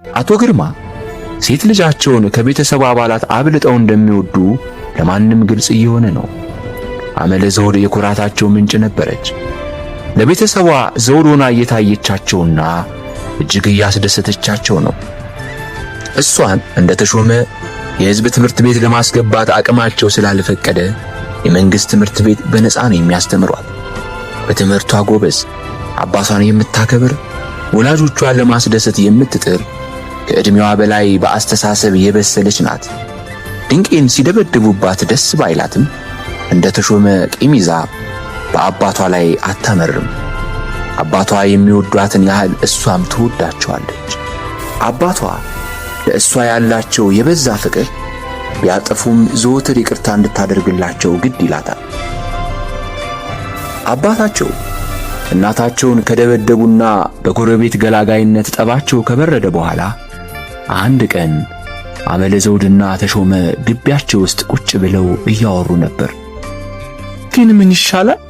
አቶ ግርማ ሴት ልጃቸውን ከቤተሰቡ አባላት አብልጠው እንደሚወዱ ለማንም ግልጽ እየሆነ ነው። አመለ ዘውድ የኩራታቸው ምንጭ ነበረች። ለቤተሰቧ ዘውድ ሆና እየታየቻቸውና እጅግ እያስደሰተቻቸው ነው። እሷን እንደተሾመ የሕዝብ ትምህርት ቤት ለማስገባት አቅማቸው ስላልፈቀደ የመንግስት ትምህርት ቤት በነፃ ነው የሚያስተምሯት። በትምህርቷ ጎበዝ፣ አባቷን የምታከብር፣ ወላጆቿን ለማስደሰት የምትጥር፣ ከዕድሜዋ በላይ በአስተሳሰብ የበሰለች ናት። ድንቄን ሲደበድቡባት ደስ ባይላትም እንደተሾመ ቂም ይዛ በአባቷ ላይ አታመርም። አባቷ የሚወዷትን ያህል እሷም ትወዳቸዋለች። አባቷ ለእሷ ያላቸው የበዛ ፍቅር ቢያጠፉም ዘወትር ይቅርታ እንድታደርግላቸው ግድ ይላታል። አባታቸው እናታቸውን ከደበደቡና በጎረቤት ገላጋይነት ጠባቸው ከበረደ በኋላ አንድ ቀን አመለ ዘውድና ተሾመ ግቢያቸው ውስጥ ቁጭ ብለው እያወሩ ነበር። ግን ምን ይሻላል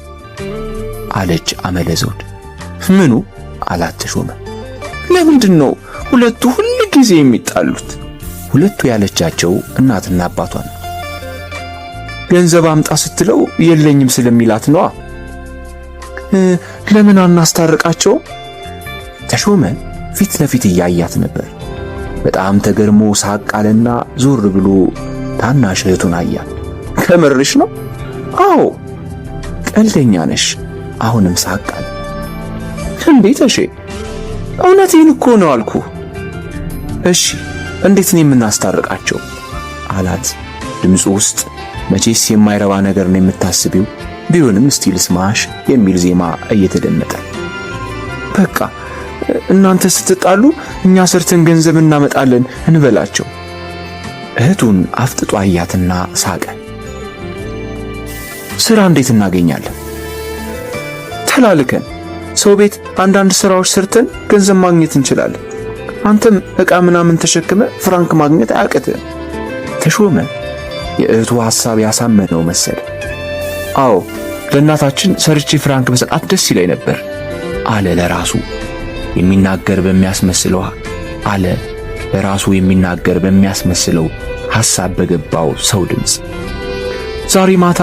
አለች አመለ ዘውድ። ምኑ አላት ተሾመ። ለምንድን ነው ሁለቱ ሁሉ ጊዜ የሚጣሉት? ሁለቱ ያለቻቸው እናትና አባቷን። ገንዘብ አምጣ ስትለው የለኝም ስለሚላት ነዋ። ለምን አናስታርቃቸው? ተሾመ ፊት ለፊት እያያት ነበር። በጣም ተገርሞ ሳቅ አለና ዞር ብሎ ታናሽ እህቱን አያት። ከምርሽ ነው? አዎ። ቀልደኛ ነሽ። አሁንም ሳቅ አለ። እንዴት? እሺ እውነቴን እኮ ነው አልኩ። እሺ እንዴት ነው የምናስታርቃቸው? አላት። ድምፁ ውስጥ መቼስ የማይረባ ነገር ነው የምታስቢው፣ ቢሆንም እስቲ ልስማሽ የሚል ዜማ እየተደመጠ። በቃ እናንተ ስትጣሉ እኛ ሰርተን ገንዘብ እናመጣለን እንበላቸው። እህቱን አፍጥጦ አያትና ሳቀ። ስራ እንዴት እናገኛለን? ተላልከን ሰው ቤት አንዳንድ ስራዎች ሰርተን ገንዘብ ማግኘት እንችላለን። አንተም ዕቃ ምናምን ተሸክመ ፍራንክ ማግኘት አያቅትም። ተሾመ የእህቱ ሐሳብ ያሳመነው መሰለ። አዎ ለእናታችን ሰርቼ ፍራንክ በሰጣት ደስ ይለኝ ነበር አለ ለራሱ የሚናገር በሚያስመስለው ሐሳብ በገባው ሰው ድምፅ። ዛሬ ማታ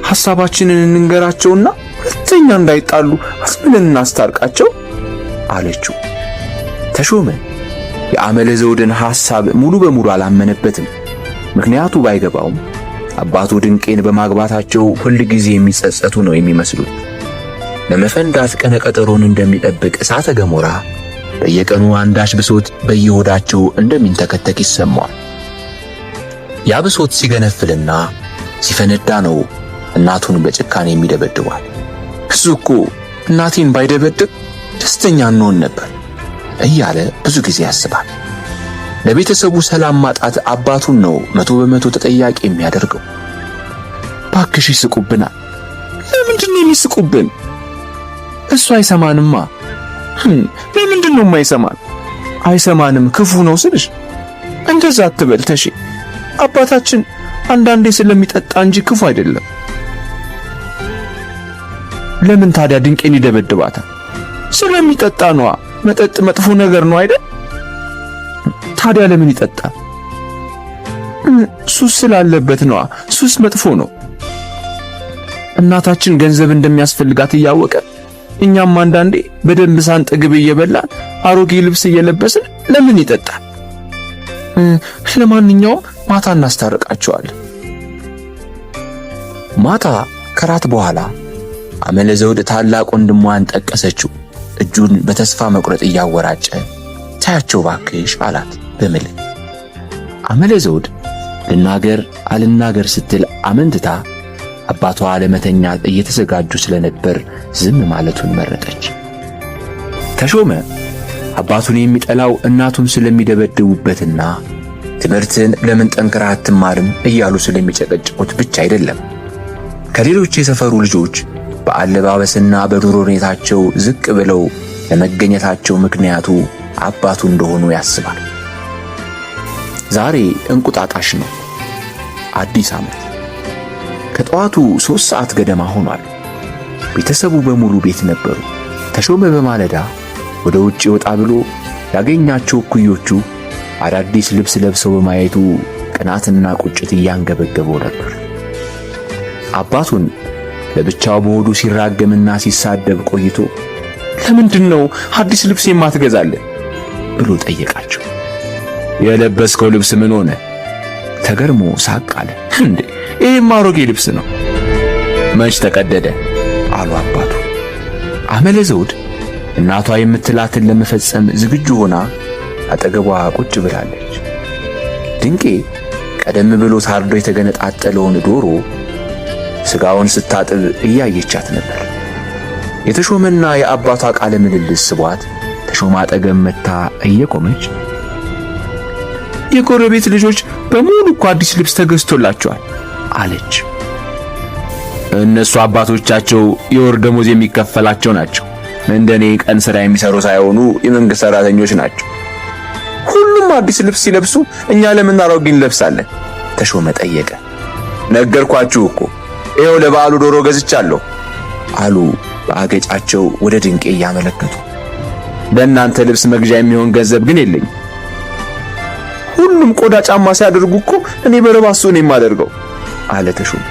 ሐሳባችንን እንንገራቸውና ሁለተኛ እንዳይጣሉ አስብለን እናስታርቃቸው አለችው። ተሾመ የአመለ ዘውድን ሐሳብ ሙሉ በሙሉ አላመነበትም። ምክንያቱ ባይገባውም አባቱ ድንቄን በማግባታቸው ሁል ጊዜ የሚጸጸቱ ነው የሚመስሉት። ለመፈንዳት ቀነ ቀጠሮን እንደሚጠብቅ እሳተ ገሞራ በየቀኑ አንዳች ብሶት በየሆዳቸው እንደሚንተከተክ ይሰማዋል። ያ ብሶት ሲገነፍልና ሲፈነዳ ነው እናቱን በጭካኔ የሚደበድቧል። እሱ እኮ እናቴን ባይደበድብ ደስተኛ እንሆን ነበር እያለ ብዙ ጊዜ ያስባል። ለቤተሰቡ ሰላም ማጣት አባቱን ነው 100% ተጠያቂ የሚያደርገው። ባክሽ ይስቁብናል። ለምንድን ነው የሚስቁብን? እሱ አይሰማንማ። ለምንድን ነው የማይሰማን? አይሰማንም ክፉ ነው ስልሽ እንደዛ አትበል ተሺ። አባታችን አንዳንዴ ስለሚጠጣ እንጂ ክፉ አይደለም። ለምን ታዲያ ድንቄን ይደበድባታል? ስለሚጠጣ ነዋ። መጠጥ መጥፎ ነገር ነው አይደል? ታዲያ ለምን ይጠጣል? ሱስ ስላለበት ነዋ። ሱስ መጥፎ ነው። እናታችን ገንዘብ እንደሚያስፈልጋት እያወቀ እኛም አንዳንዴ በደንብ ሳንጠግብ እየበላን አሮጌ ልብስ እየለበስን ለምን ይጠጣል? ለማንኛውም ማታ እናስታርቃቸዋለን። ማታ ከራት በኋላ አመለ ዘውድ ታላቅ ወንድሟን ጠቀሰችው። እጁን በተስፋ መቁረጥ እያወራጨ ታያቸው ባክሽ አላት በምልክ። አመለ ዘውድ ልናገር አልናገር ስትል አመንትታ አባቷ ለመተኛት እየተዘጋጁ ስለነበር ዝም ማለቱን መረጠች። ተሾመ አባቱን የሚጠላው እናቱን ስለሚደበድቡበትና ትምህርትን ለምን ጠንክራ አትማርም እያሉ ስለሚጨቀጭቁት ብቻ አይደለም። ከሌሎች የሰፈሩ ልጆች በአለባበስና በኑሮ ሁኔታቸው ዝቅ ብለው ለመገኘታቸው ምክንያቱ አባቱ እንደሆኑ ያስባል። ዛሬ እንቁጣጣሽ ነው፣ አዲስ ዓመት። ከጠዋቱ 3 ሰዓት ገደማ ሆኗል። ቤተሰቡ በሙሉ ቤት ነበሩ። ተሾመ በማለዳ ወደ ውጭ ወጣ ብሎ ያገኛቸው እኩዮቹ አዳዲስ ልብስ ለብሰው በማየቱ ቅናትና ቁጭት እያንገበገበው ነበር። አባቱን ለብቻው በሆዱ ሲራገምና ሲሳደብ ቆይቶ ለምንድን ነው አዲስ ልብስ የማትገዛልን ብሎ ጠየቃቸው። የለበስከው ልብስ ምን ሆነ? ተገርሞ ሳቅ አለ። እንዴ ይሄማ አሮጌ ልብስ ነው። መች ተቀደደ አሉ አባቱ። አመለ ዘውድ እናቷ የምትላትን ለመፈጸም ዝግጁ ሆና አጠገቧ ቁጭ ብላለች። ድንቄ ቀደም ብሎ ታርዶ የተገነጣጠለውን ዶሮ ስጋውን ስታጥብ እያየቻት ነበር። የተሾመና የአባቷ ቃለ ምልልስ ስቧት ተሾመ አጠገብ መታ እየቆመች የጎረቤት ልጆች በሙሉ እኮ አዲስ ልብስ ተገዝቶላቸዋል አለች። እነሱ አባቶቻቸው የወር ደሞዝ የሚከፈላቸው ናቸው። እንደኔ ቀን ስራ የሚሰሩ ሳይሆኑ የመንግስት ሰራተኞች ናቸው። ሁሉም አዲስ ልብስ ሲለብሱ እኛ ለምን አሮጌ እንለብሳለን? ተሾመ ጠየቀ። ነገርኳችሁ እኮ ይኸው ለበዓሉ ዶሮ ገዝቻለሁ አሉ በአገጫቸው ወደ ድንቄ እያመለከቱ። ለእናንተ ልብስ መግዣ የሚሆን ገንዘብ ግን የለኝም። ሁሉም ቆዳ ጫማ ሲያደርጉ እኮ እኔ በረባሶ ነው የማደርገው አለ ተሾመ።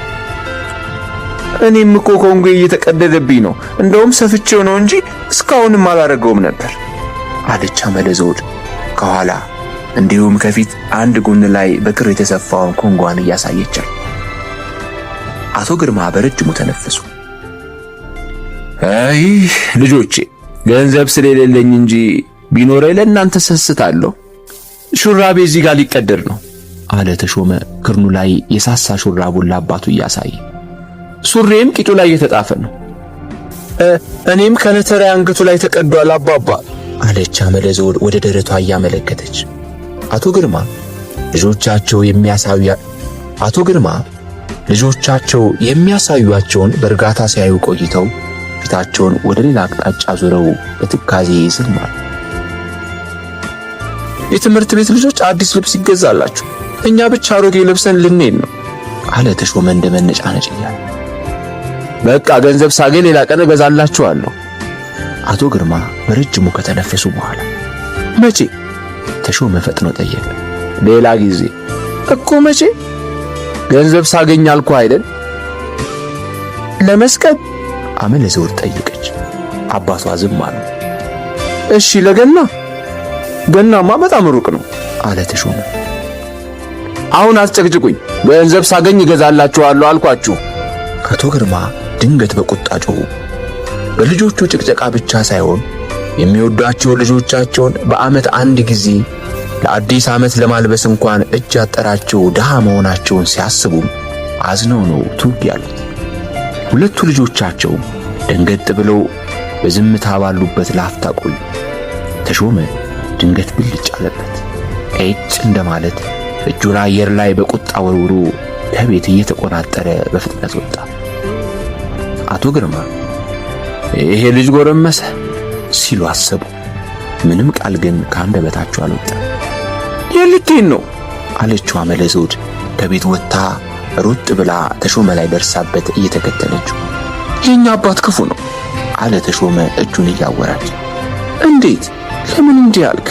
እኔም እኮ ኮንጎ እየተቀደደብኝ ነው፣ እንደውም ሰፍቼው ነው እንጂ እስካሁንም አላደረገውም ነበር አለች አመለ ዘውድ ከኋላ እንዲሁም ከፊት አንድ ጎን ላይ በክር የተሰፋውን ኮንጓን እያሳየቻል። አቶ ግርማ በረጅሙ ተነፈሱ። አይ ልጆቼ ገንዘብ ስለሌለኝ እንጂ ቢኖረኝ ለእናንተ ሰስታለሁ። ሹራቤ እዚህ ጋር ሊቀደድ ነው አለ ተሾመ ክርኑ ላይ የሳሳ ሹራቡን ለአባቱ እያሳየ። ሱሬም ቂጡ ላይ የተጣፈ ነው። እኔም ከነተራ አንገቱ ላይ ተቀዷል አባባ አለች አመለ ዘውድ ወደ ደረቷ እያመለከተች። አቶ ግርማ ልጆቻቸው የሚያሳዩአቸውን በእርጋታ ሲያዩ ቆይተው ፊታቸውን ወደ ሌላ አቅጣጫ ዞረው በትካዜ ይስማሉ። የትምህርት ቤት ልጆች አዲስ ልብስ ይገዛላችሁ፣ እኛ ብቻ አሮጌ ለብሰን ልንሄድ ነው አለ ተሾመ እንደመነጫነጭ እያለ። በቃ ገንዘብ ሳገኝ ሌላ ቀን እገዛላችኋለሁ። አቶ ግርማ በረጅሙ ከተነፈሱ በኋላ መቼ? ተሾመ ፈጥኖ ጠየቀ። ሌላ ጊዜ እኮ መቼ? ገንዘብ ሳገኝ አልኩ አይደል? ለመስቀል አመለ ዘውድ ጠየቀች። አባቷ ዝም አሉ። እሺ ለገና? ገናማ በጣም ሩቅ ነው አለ ተሾመ። አሁን አስጨቅጭቁኝ፣ ገንዘብ ሳገኝ እገዛላችኋለሁ አልኳችሁ። አቶ ግርማ ድንገት በቁጣ ጮሁ። በልጆቹ ጭቅጨቃ ብቻ ሳይሆን የሚወዷቸው ልጆቻቸውን በዓመት አንድ ጊዜ ለአዲስ ዓመት ለማልበስ እንኳን እጅ ያጠራቸው ድሃ መሆናቸውን ሲያስቡ አዝነው ነው ቱግ ያሉት። ሁለቱ ልጆቻቸው ደንገጥ ብለው በዝምታ ባሉበት ላፍታ ቆዩ። ተሾመ ድንገት ብልጭ አለበት። ኤጭ እንደማለት እጁን አየር ላይ በቁጣ ወርውሮ ከቤት እየተቆናጠረ በፍጥነት ወጣ። አቶ ግርማ ይሄ ልጅ ጎረመሰ ሲሉ አሰቡ። ምንም ቃል ግን ከአንደበታቸው አልወጣም። የልቴን ነው አለችው አመለ ዘውድ ከቤት ወጥታ ሩጥ ብላ ተሾመ ላይ ደርሳበት እየተከተለችው። የኛ አባት ክፉ ነው አለ ተሾመ እጁን እያወራች። እንዴት? ለምን እንዲህ አልክ?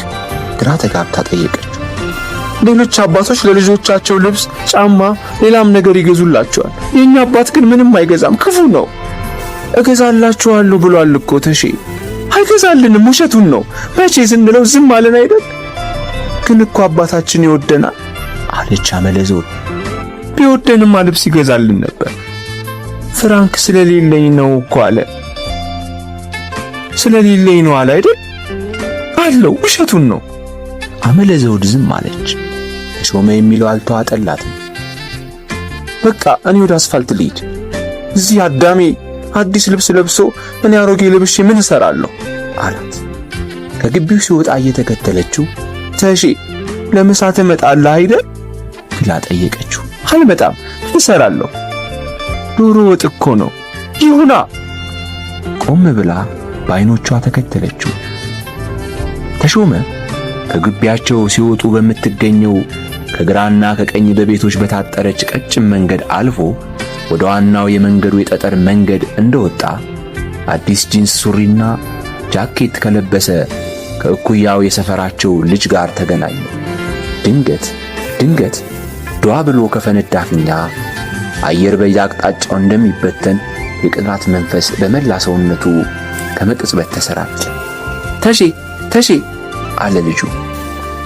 ግራ ተጋብታ ጠየቀችው። ሌሎች አባቶች ለልጆቻቸው ልብስ፣ ጫማ፣ ሌላም ነገር ይገዙላቸዋል። የኛ አባት ግን ምንም አይገዛም፣ ክፉ ነው። እገዛላችኋለሁ ብሏል እኮ ተሼ። አይገዛልንም፣ ውሸቱን ነው። መቼ ስንለው ዝም አለን አይደል? ግን እኮ አባታችን ይወደናል አለች አመለ ዘውድ። ቢወደንማ ልብስ ይገዛልን ነበር። ፍራንክ ስለሌለኝ ነው እኮ አለ። ስለሌለኝ ነው አለ አይደል? አለው፣ ውሸቱን ነው። አመለ ዘውድ ዝም አለች። ተሾመ የሚለው አልተዋጠላትም። በቃ እኔ ወደ አስፋልት ልሂድ። እዚህ አዳሜ አዲስ ልብስ ለብሶ እኔ አሮጌ ልብሼ ምን እሰራለሁ አላት። ከግቢው ሲወጣ እየተከተለችው ተሼ ለምሳ ትመጣለህ አይደል ብላ ጠየቀችው። አልመጣም፣ እሰራለሁ። ዶሮ ወጥ እኮ ነው። ይሁና። ቆም ብላ በዓይኖቿ ተከተለችው። ተሾመ ከግቢያቸው ሲወጡ በምትገኘው ከግራና ከቀኝ በቤቶች በታጠረች ቀጭን መንገድ አልፎ ወደ ዋናው የመንገዱ የጠጠር መንገድ እንደወጣ አዲስ ጂንስ ሱሪና ጃኬት ከለበሰ ከእኩያው የሰፈራቸው ልጅ ጋር ተገናኙ። ድንገት ዷ ብሎ ከፈነዳ ፊኛ አየር በየአቅጣጫው እንደሚበተን የቅናት መንፈስ በመላ ሰውነቱ ከመቅጽበት ተሰራጨ። ተሼ አለ ልጁ።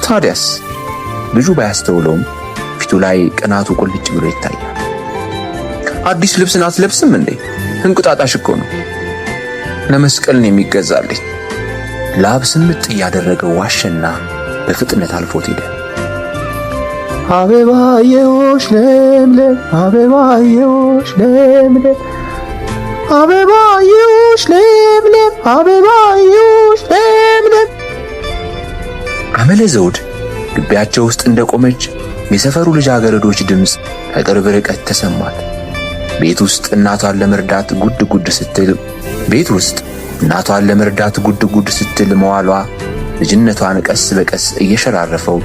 ታዲያስ? ልጁ ባያስተውለውም ፊቱ ላይ ቅናቱ ቁልጭ ብሎ ይታያል። አዲስ ልብስን አትለብስም እንዴ? እንቁጣጣሽ እኮ ነው። ለመስቀል ነው የሚገዛልኝ። ላብ ስምጥ እያደረገው ዋሸና በፍጥነት አልፎት ሄደ። አበባየሆሽ ለምለም፣ አበባየሆሽ ለምለም፣ አበባየሆሽ ለምለም፣ አበባየሆሽ ለምለም። አመለ ዘውድ ግቢያቸው ውስጥ እንደቆመች የሰፈሩ ልጃገረዶች ድምፅ ከቅርብ ርቀት ተሰማት። ቤት ውስጥ እናቷን ለመርዳት ጉድ ስትል መዋሏ ልጅነቷን ቀስ በቀስ እየሸራረፈው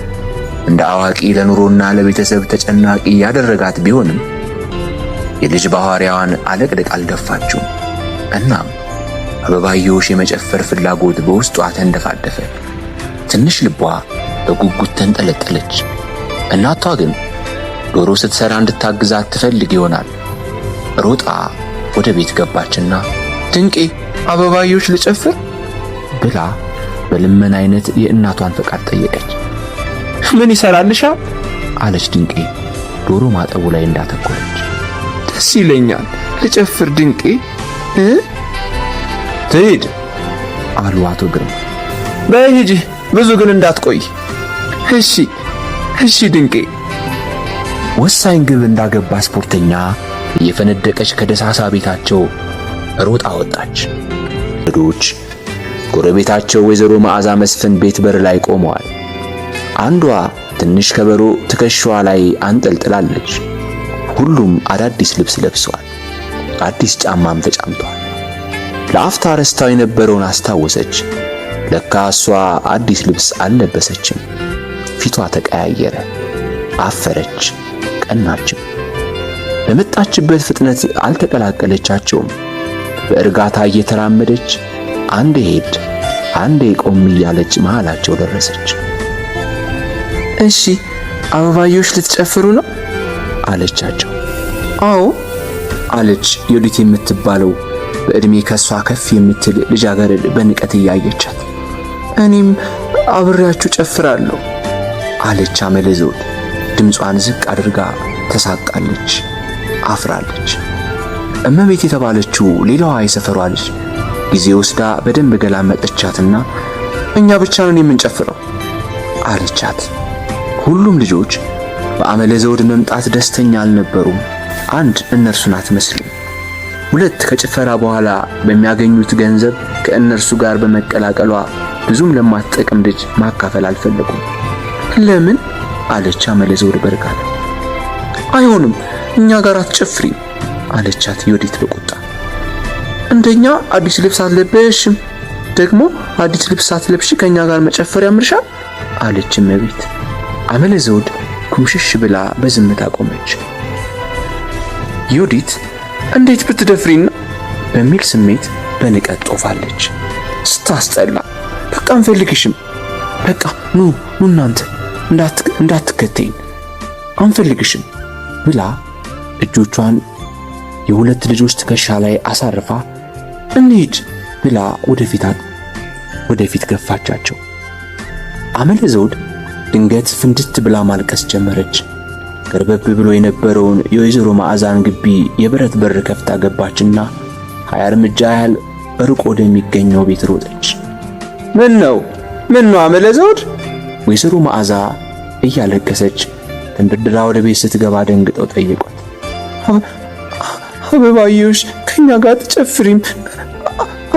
እንደ አዋቂ ለኑሮና ለቤተሰብ ተጨናቂ ያደረጋት ቢሆንም የልጅ ባህሪያዋን አለቅልቅ አልገፋችው። እናም አበባየሆሽ የመጨፈር ፍላጎት በውስጧ ተንደፋደፈ። ትንሽ ልቧ በጉጉት ተንጠለጠለች። እናቷ ግን ዶሮ ስትሰራ እንድታግዛት ትፈልግ ይሆናል። ሮጣ ወደ ቤት ገባችና ድንቄ አበባየሆሽ ልጨፍር ብላ በልመና አይነት የእናቷን ፈቃድ ጠየቀች። ምን ይሰራልሻል? አለች ድንቄ ዶሮ ማጠቡ ላይ እንዳተኮረች። ደስ ይለኛል፣ ልጨፍር ድንቄ። ትሂድ አሉ አቶ ግርማ። በይ ሂጂ፣ ብዙ ግን እንዳትቆይ። እሺ ድንቄ። ወሳኝ ግብ እንዳገባ ስፖርተኛ እየፈነደቀች ከደሳሳ ቤታቸው ሮጣ ወጣች። ልጆች ጎረቤታቸው ወይዘሮ መዓዛ መስፍን ቤት በር ላይ ቆመዋል። አንዷ ትንሽ ከበሮ ትከሻዋ ላይ አንጠልጥላለች። ሁሉም አዳዲስ ልብስ ለብሰዋል። አዲስ ጫማም ተጫምተዋል። ለአፍታ ረስታው የነበረውን አስታወሰች። ለካ እሷ አዲስ ልብስ አልለበሰችም። ፊቷ ተቀያየረ። አፈረች፣ ቀናችም። በመጣችበት ፍጥነት አልተቀላቀለቻቸውም። በእርጋታ እየተራመደች አንዴ ሄድ አንዴ ቆም እያለች መሃላቸው ደረሰች። እሺ አበባየሆሽ ልትጨፍሩ ነው? አለቻቸው። አዎ አለች ዮዲት የምትባለው በእድሜ ከሷ ከፍ የምትል ልጃገረድ በንቀት እያየቻት። እኔም አብሬያችሁ ጨፍራለሁ አለች አመለ ዘውድ ድምጿን ዝቅ አድርጋ ተሳቃለች፣ አፍራለች። እመቤት የተባለችው ሌላዋ የሰፈሯ ልጅ ጊዜ ወስዳ በደንብ ገላመጠቻትና እኛ ብቻ ነን የምንጨፍረው አለቻት። ሁሉም ልጆች በአመለ ዘውድ መምጣት ደስተኛ አልነበሩም። አንድ እነርሱን አትመስልም። ሁለት ከጭፈራ በኋላ በሚያገኙት ገንዘብ ከእነርሱ ጋር በመቀላቀሏ ብዙም ለማትጠቅም ልጅ ማካፈል አልፈለጉም። ለምን አለች አመለ ዘውድ በርካታ። አይሆንም እኛ ጋር አትጨፍሪም አለቻት ዮዲት በቁጣ። እንደኛ አዲስ ልብስ አትለበሽም፣ ደግሞ አዲስ ልብስ ሳትለብሺ ከኛ ጋር መጨፈር ያምርሻል አለች እመቤት። አመለ ዘውድ ኩምሽሽ ብላ በዝምታ ቆመች። ዮዲት እንዴት ብትደፍሪና በሚል ስሜት በንቀት ጦፋለች። ስታስጠላ፣ በቃ አንፈልግሽም፣ በቃ ኑ እናንተ እንዳትከተይን አንፈልግሽም ብላ እጆቿን የሁለት ልጆች ትከሻ ላይ አሳርፋ እንሂድ ብላ ወደፊት ገፋቻቸው። አመለ ዘውድ ድንገት ፍንድት ብላ ማልቀስ ጀመረች። ገርበብ ብሎ የነበረውን የወይዘሮ መዓዛን ግቢ የብረት በር ከፍታ ገባችና 20 እርምጃ ያህል ርቆ ወደሚገኘው ቤት ሮጠች። ምን ነው አመለ ዘውድ? ወይዘሮ መዓዛ እያለቀሰች ተንደርድራ ወደ ቤት ስትገባ ደንግጠው ጠየቋት። አበባየሆሽ ከኛ ጋር ተጨፍሪም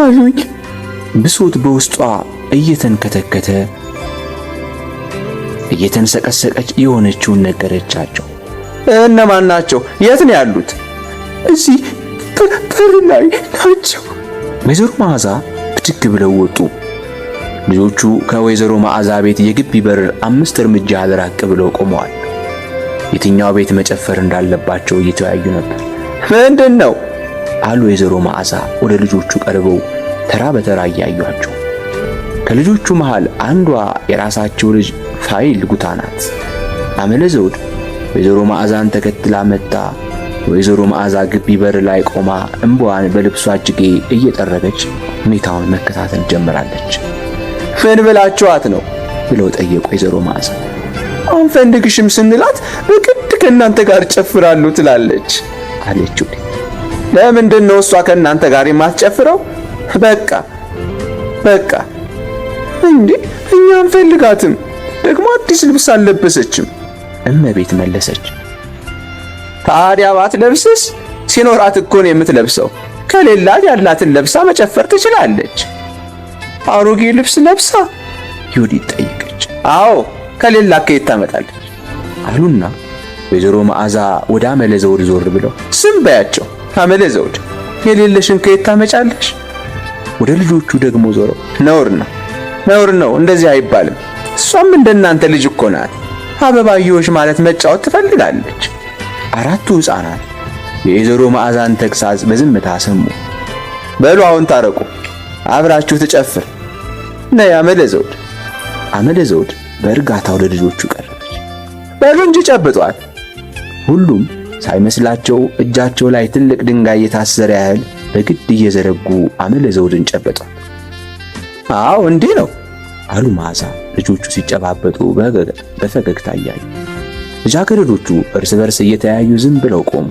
አሉኝ። ብሶት በውስጧ እየተንከተከተ እየተንሰቀሰቀች የሆነችውን ነገረቻቸው። እነማን ናቸው? የት ነው ያሉት? እዚህ በር ላይ ናቸው። ወይዘሮ መዓዛ ብድግ ብለው ወጡ። ልጆቹ ከወይዘሮ መዓዛ ቤት የግቢ በር 5 እርምጃ ራቅ ብለው ቆመዋል። የትኛው ቤት መጨፈር እንዳለባቸው እየተወያዩ ነበር። ምንድን ነው አሉ ወይዘሮ መዓዛ ወደ ልጆቹ ቀርበው ተራ በተራ እያዩአቸው። ከልጆቹ መሃል አንዷ የራሳቸው ልጅ ፋይል ጉታ ናት። አመለ ዘውድ ወይዘሮ መዓዛን ተከትላ መጣ። ወይዘሮ መዓዛ ግቢ በር ላይ ቆማ እንባዋን በልብሷ እጅጌ እየጠረገች ሁኔታውን መከታተል ጀምራለች። ምን ብላችኋት ነው ብለው ጠየቁ ወይዘሮ መዓዛ። አንፈልግሽም ስንላት በግድ ከእናንተ ጋር ጨፍራሉ ትላለች አለችው። ለምንድን ነው እሷ ከእናንተ ጋር የማትጨፍረው? በቃ እንዴ እኛ አንፈልጋትም፣ ደግሞ አዲስ ልብስ አልለበሰችም እመቤት መለሰች። ታዲያ ባትለብስስ? ሲኖራት እኮ ነው የምትለብሰው። ከሌላት ያላትን ለብሳ መጨፈር ትችላለች። አሮጌ ልብስ ለብሳ ዩዲት ጠየቀች። አዎ ከሌላት ከየት ታመጣለች አሉና ወይዘሮ መዓዛ ወደ አመለ ዘውድ ዞር ብለው ስም በያቸው። አመለ ዘውድ የሌለሽን ከየት ታመጫለሽ? ወደ ልጆቹ ደግሞ ዞረው ነውር ነው እንደዚህ አይባልም። እሷም እንደናንተ ልጅ እኮ ናት። አበባዮሽ ማለት መጫወት ትፈልጋለች። አራቱ ሕፃናት የወይዘሮ መዓዛን ተግሳጽ በዝምታ ሰሙ። በሉ አሁን ታረቁ፣ አብራችሁ ትጨፍር ነይ አመለ ዘውድ። አመለ ዘውድ በእርጋታ ወደ ልጆቹ ቀረበች። በሉ እንጂ ጨብጧት። ሁሉም ሳይመስላቸው እጃቸው ላይ ትልቅ ድንጋይ የታሰረ ያህል በግድ እየዘረጉ አመለ ዘውድን ጨበጧት። አዎ እንዲህ ነው አሉ መዓዛ ልጆቹ ሲጨባበጡ በፈገግታ እያዩ። ልጃገረዶቹ እርስ በርስ እየተያዩ ዝም ብለው ቆሙ።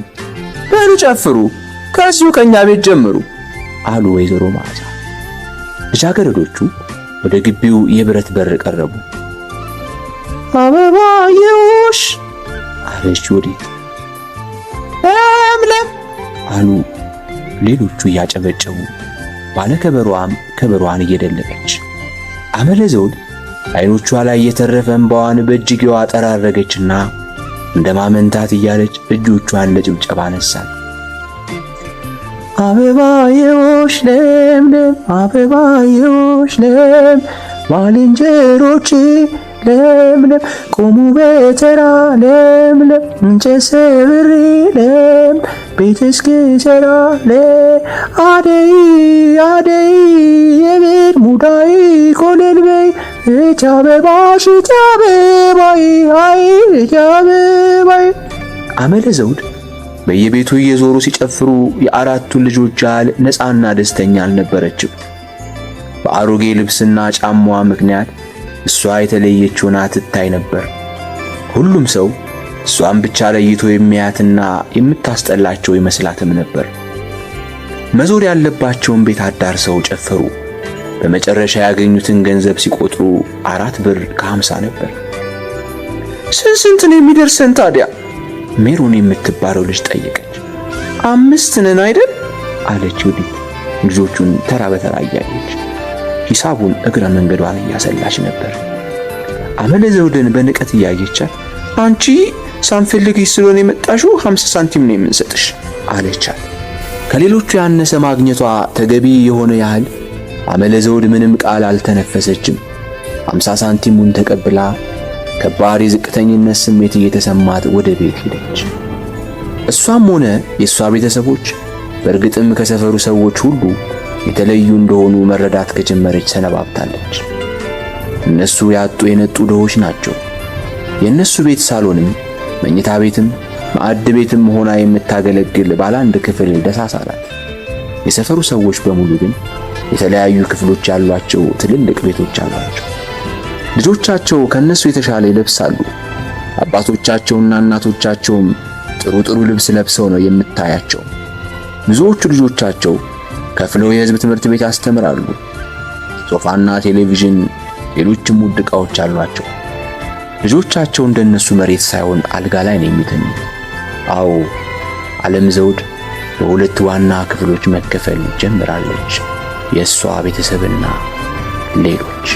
በሉ ጨፍሩ፣ ከዚሁ ከኛ ቤት ጀምሩ አሉ ወይዘሮ መዓዛ። ልጃገረዶቹ ወደ ግቢው የብረት በር ቀረቡ። አበባየውሽ አለች ዩዲት። ለምለም አሉ ሌሎቹ እያጨበጨቡ። ባለከበሯም ከበሯን እየደለቀች። አመለ ዘውድ አይኖቿ ላይ የተረፈ እንባዋን በእጅጌዋ ጠራረገችና እንደማመንታት እያለች እጆቿን ለጭብጨባ አነሳች። አበባየውሽ ለምለም አበባየውሽ ለምለም ባልንጀሮቼ ለምለም ቆሙ በተራ ለምለም እንጨት ሰብሬ ለም ቤት እስክሰራ አደይ አደይ የቤት ሙዳይ ኮለል በይ እቴ አበባሽ እቴ አበባይ አይ እቴ አበባይ። አመለ ዘውድ በየቤቱ እየዞሩ ሲጨፍሩ የአራቱን ልጆች ያህል ነፃና ደስተኛ አልነበረችም። በአሮጌ ልብስና ጫማዋ ምክንያት እሷ የተለየች ሆና ትታይ ነበር። ሁሉም ሰው እሷን ብቻ ለይቶ የሚያያትና የምታስጠላቸው ይመስላትም ነበር። መዞር ያለባቸውን ቤት አዳርሰው ጨፈሩ። በመጨረሻ ያገኙትን ገንዘብ ሲቆጥሩ 4 ብር ከ50 ነበር። ስንት ነው የሚደርሰን ታዲያ? ሜሮን የምትባለው ልጅ ጠየቀች። 5 ነን አይደል አለች ዩዲት ልጆቹን ተራ በተራ እያየች። ሂሳቡን እግረ መንገዷን እያሰላች ነበር። አመለ ዘውድን በንቀት እያየቻት አንቺ ሳንፈልግሽ ስለሆነ የመጣሽው 50 ሳንቲም ነው የምንሰጥሽ አለቻት። ከሌሎቹ ያነሰ ማግኘቷ ተገቢ የሆነ ያህል አመለ ዘውድ ምንም ቃል አልተነፈሰችም። 50 ሳንቲሙን ተቀብላ ከባድ የዝቅተኝነት ስሜት እየተሰማት ወደ ቤት ሄደች። እሷም ሆነ የእሷ ቤተሰቦች በእርግጥም ከሰፈሩ ሰዎች ሁሉ የተለዩ እንደሆኑ መረዳት ከጀመረች ሰነባብታለች። እነሱ ያጡ የነጡ ድሆች ናቸው። የእነሱ ቤት ሳሎንም መኝታ ቤትም ማዕድ ቤትም ሆና የምታገለግል ባለ 1 ክፍል ደሳሳ ናት። የሰፈሩ ሰዎች በሙሉ ግን የተለያዩ ክፍሎች ያሏቸው ትልልቅ ቤቶች አሏቸው። ልጆቻቸው ከነሱ የተሻለ ይለብሳሉ። አባቶቻቸውና እናቶቻቸውም ጥሩ ልብስ ለብሰው ነው የምታያቸው። ብዙዎቹ ልጆቻቸው ከፍለው የሕዝብ ትምህርት ቤት ያስተምራሉ። ሶፋና ቴሌቪዥን፣ ሌሎችም ውድ ዕቃዎች አሏቸው። ልጆቻቸው እንደነሱ መሬት ሳይሆን አልጋ ላይ ነው የሚተኙት። አዎ ዓለም ዘውድ በሁለት ዋና ክፍሎች መከፈል ጀምራለች። የእሷ ቤተሰብና ሌሎች